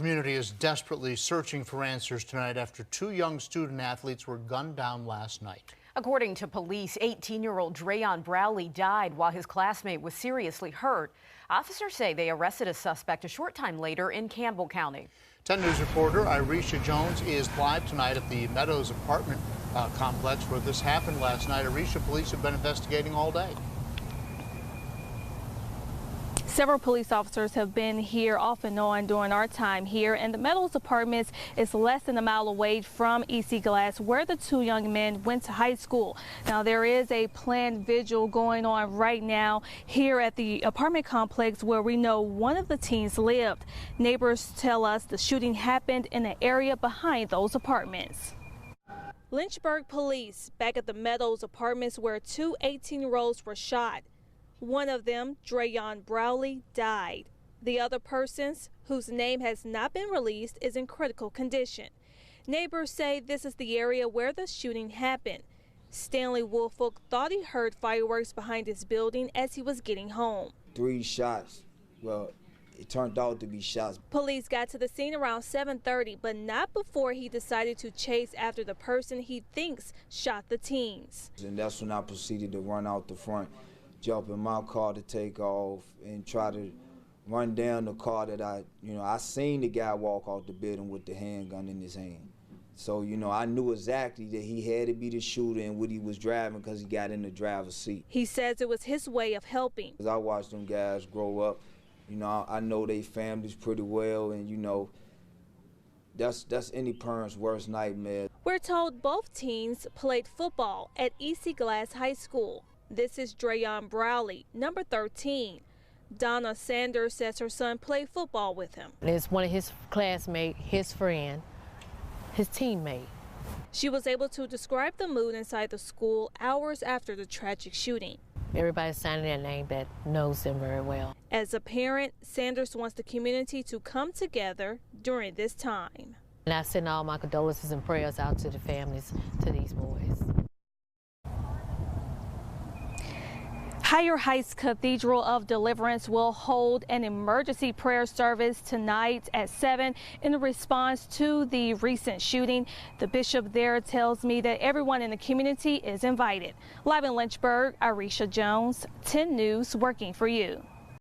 community is desperately searching for answers tonight after two young student athletes were gunned down last night. According to police, 18-year-old Drayon Browley died while his classmate was seriously hurt. Officers say they arrested a suspect a short time later in Campbell County. 10 News reporter Irisha Jones is live tonight at the Meadows apartment complex where this happened last night. Irisha, police have been investigating all day. Several police officers have been here off and on during our time here, and the Meadows Apartments is less than a mile away from EC Glass, where the two young men went to high school. Now, there is a planned vigil going on right now here at the apartment complex where we know one of the teens lived. Neighbors tell us the shooting happened in the area behind those apartments. Lynchburg police back at the Meadows Apartments where two 18-year-olds were shot. One of them, Drayon Browley, died. The other persons, whose name has not been released, is in critical condition. Neighbors say this is the area where the shooting happened. Stanley Woolfolk thought he heard fireworks behind his building as he was getting home. 3 shots. Well, it turned out to be shots. Police got to the scene around 7:30, but not before he decided to chase after the person he thinks shot the teens. And that's when I proceeded to run out the front, jump in my car to take off and try to run down the car that I seen the guy walk off the building with the handgun in his hand. So, I knew exactly that he had to be the shooter and what he was driving because he got in the driver's seat. He says it was his way of helping. I watched them guys grow up. I know their families pretty well, and, that's any parent's worst nightmare. We're told both teens played football at EC Glass High School. This is Drayon Browley, number 13. Donna Sanders says her son played football with him. It's one of his classmates, his friend, his teammate. She was able to describe the mood inside the school hours after the tragic shooting. Everybody's signing their name that knows them very well. As a parent, Sanders wants the community to come together during this time. And I send all my condolences and prayers out to the families, to these boys. Higher Heights Cathedral of Deliverance will hold an emergency prayer service tonight at 7 in response to the recent shooting. The bishop there tells me that everyone in the community is invited. Live in Lynchburg, Irisha Jones, 10 News, working for you.